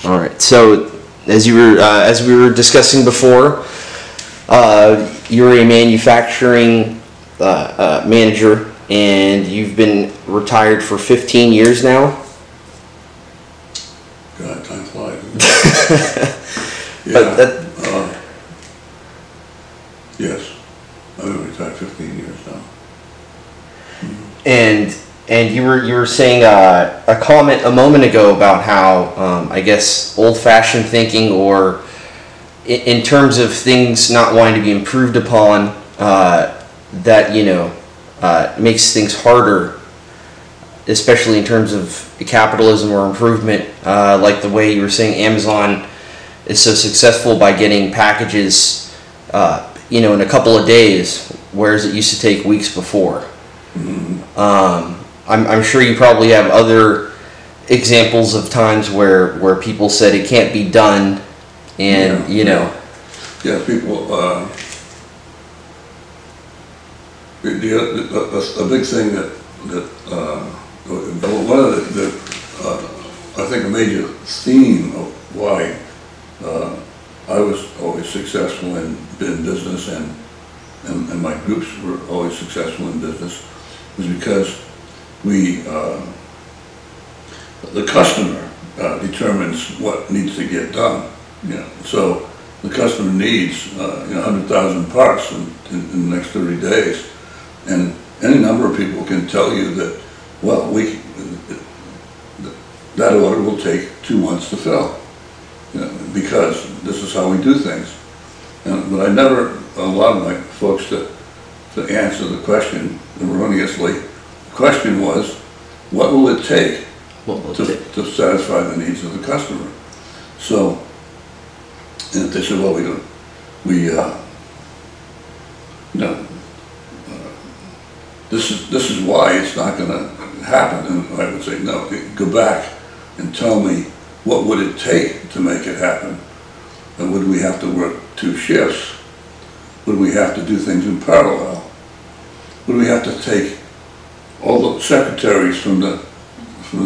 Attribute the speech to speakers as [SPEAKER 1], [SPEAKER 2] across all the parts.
[SPEAKER 1] All right. So, as we were discussing before, you're a manufacturing manager, and you've been retired for 15 years now.
[SPEAKER 2] God, time flies.
[SPEAKER 1] But
[SPEAKER 2] yes, I've been retired 15 years now.
[SPEAKER 1] And you were saying a comment a moment ago about how I guess old-fashioned thinking, or in terms of things not wanting to be improved upon, that makes things harder, especially in terms of capitalism or improvement, like the way you were saying Amazon is so successful by getting packages in a couple of days, whereas it used to take weeks before.
[SPEAKER 2] Mm-hmm.
[SPEAKER 1] I'm sure you probably have other examples of times where people said it can't be done, and
[SPEAKER 2] Yeah, people. A big thing that one of the I think a major theme of why I was always successful in business, and my groups were always successful in business, was because the customer determines what needs to get done. So the customer needs 100,000 parts in the next 30 days, and any number of people can tell you that, well, that order will take 2 months to fill, because this is how we do things. But I never allowed my folks to answer the question erroneously. The question was, what will it take to satisfy the needs of the customer? So, and if they said, well, this is why it's not going to happen, and I would say, no, go back and tell me, what would it take to make it happen? And would we have to work 2 shifts? Would we have to do things in parallel? Would we have to take all the secretaries from the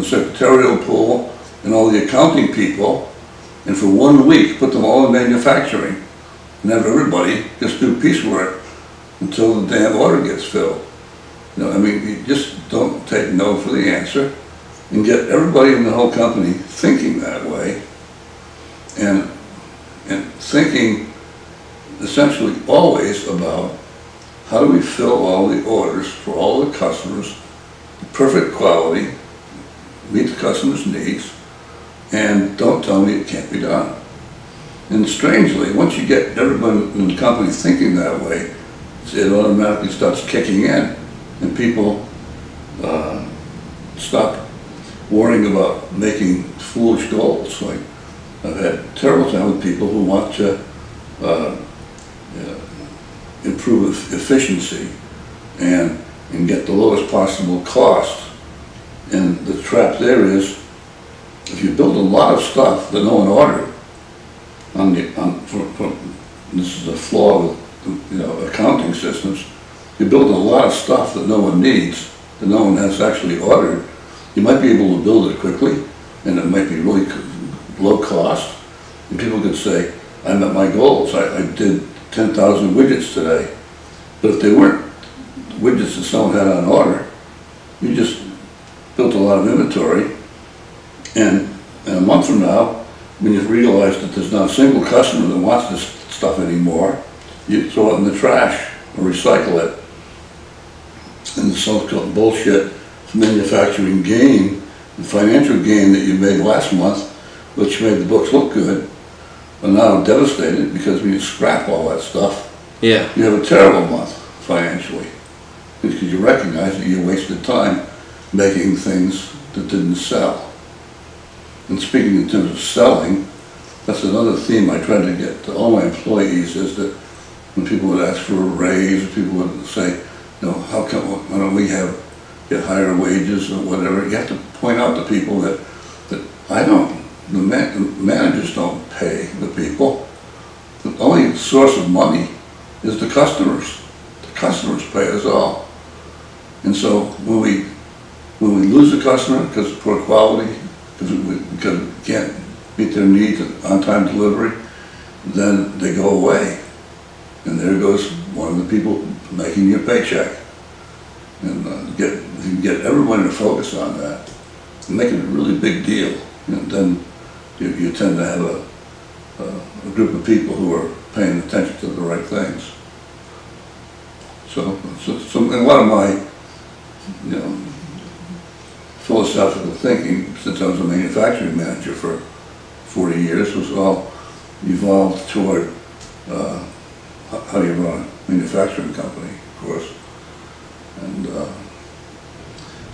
[SPEAKER 2] secretarial pool and all the accounting people, and for 1 week put them all in manufacturing and have everybody just do piecework until the damn order gets filled? You just don't take no for the answer, and get everybody in the whole company thinking that way, and thinking essentially always about how do we fill all the orders for all the customers, perfect quality, meet the customer's needs, and don't tell me it can't be done. And strangely, once you get everybody in the company thinking that way, it automatically starts kicking in, and people stop worrying about making foolish goals. Like, I've had terrible time with people who want to improve efficiency and get the lowest possible cost. And the trap there is, if you build a lot of stuff that no one ordered, this is a flaw with accounting systems. You build a lot of stuff that no one needs, that no one has actually ordered. You might be able to build it quickly, and it might be really low cost, and people could say, I met my goals. I did 10,000 widgets today. But if they weren't widgets that someone had on order, you just built a lot of inventory, and a month from now, when you've realized that there's not a single customer that wants this stuff anymore, you throw it in the trash or recycle it. And the so-called bullshit manufacturing gain, the financial gain that you made last month, which made the books look good, are now devastated because when you scrap all that stuff, you have a terrible month financially, because you recognize that you wasted time making things that didn't sell. And speaking in terms of selling, that's another theme I try to get to all my employees, is that when people would ask for a raise, or people would say, how come, why don't we get higher wages or whatever, you have to point out to people that the managers don't pay the people. The only source of money is the customers. The customers pay us all. And so when we lose a customer because of poor quality, because we can't meet their needs, on-time delivery, then they go away. And there goes one of the people making your paycheck. And you can get everyone to focus on that and make it a really big deal. And then you tend to have a group of people who are paying attention to the right things. So and a lot of my, philosophical thinking, since I was a manufacturing manager for 40 years, was all evolved toward how do you run a manufacturing company, of course. And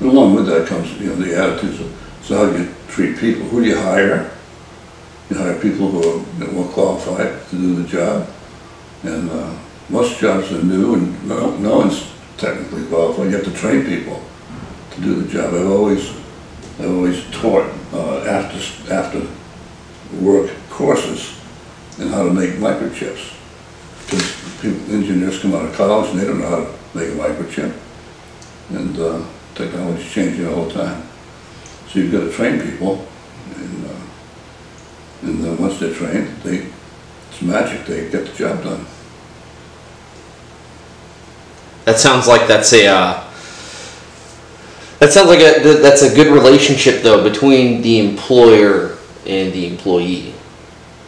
[SPEAKER 2] along with that comes, the attitudes of, so how do you treat people? Who do you hire? You hire people who are more qualified to do the job. And most jobs are new and no one's technically qualified. You have to train people to do the job. I've always taught after work courses in how to make microchips. Because engineers come out of college and they don't know how to make a microchip. And technology's changing all the time. So you've got to train people, and then once they're trained, it's magic, they get the job done.
[SPEAKER 1] That sounds like that's a good relationship though between the employer and the employee,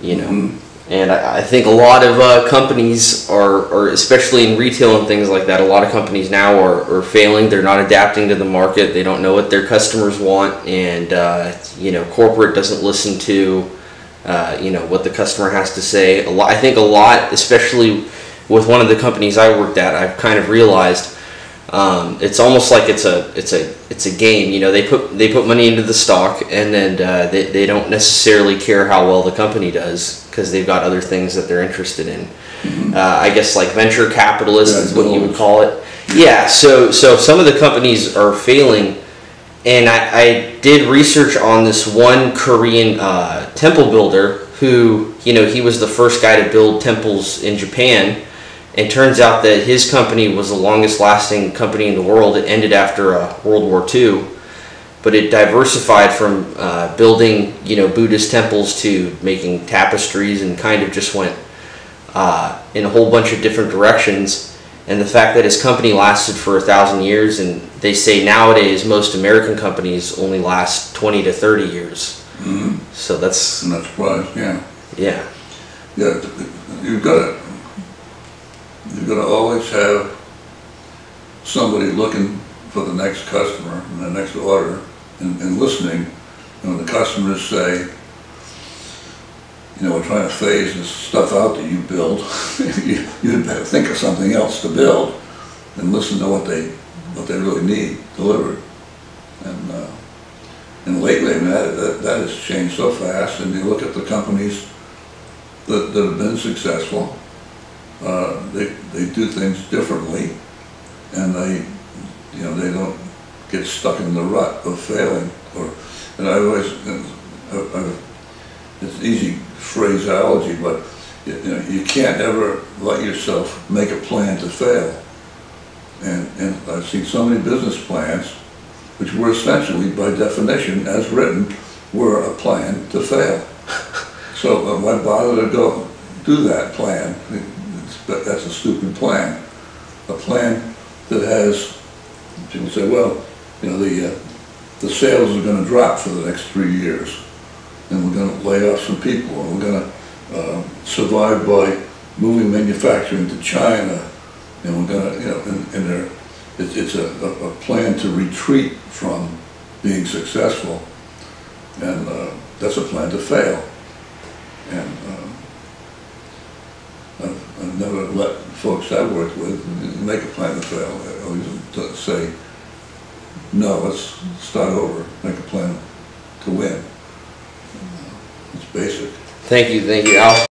[SPEAKER 2] Mm-hmm.
[SPEAKER 1] And I think a lot of companies are, especially in retail and things like that, a lot of companies now are failing. They're not adapting to the market. They don't know what their customers want, and corporate doesn't listen to what the customer has to say. I think a lot, especially with one of the companies I worked at, I've kind of realized it's almost like it's a game. They put money into the stock, and then they don't necessarily care how well the company does because they've got other things that they're interested in.
[SPEAKER 2] Mm-hmm.
[SPEAKER 1] I guess like venture capitalists is what you would call it. Yeah. So some of the companies are failing, and I did research on this one Korean temple builder who he was the first guy to build temples in Japan. It turns out that his company was the longest lasting company in the world. It ended after World War II, but it diversified from building Buddhist temples to making tapestries, and kind of just went in a whole bunch of different directions. And the fact that his company lasted for 1,000 years, and they say nowadays most American companies only last 20 to 30 years.
[SPEAKER 2] Mm-hmm.
[SPEAKER 1] So that's...
[SPEAKER 2] I'm not surprised, yeah.
[SPEAKER 1] Yeah.
[SPEAKER 2] Yeah, you've got to always have somebody looking for the next customer and the next order and listening. And when the customers say, we're trying to phase this stuff out that you build, you'd better think of something else to build and listen to what they really need delivered. And lately, that has changed so fast. And you look at the companies that have been successful. They do things differently, and they don't get stuck in the rut of failing. It's easy phraseology, but you can't ever let yourself make a plan to fail. And I've seen so many business plans, which were essentially, by definition, as written, were a plan to fail. So why bother to go do that plan? That's a stupid plan. A plan that has, people say, well, the sales are going to drop for the next 3 years, and we're going to lay off some people, and we're going to survive by moving manufacturing to China, and we're going to, it's a plan to retreat from being successful, and that's a plan to fail. And I've never let folks I've worked with make a plan to fail. I always say, no, let's start over, make a plan to win. It's basic.
[SPEAKER 1] Thank you, Al.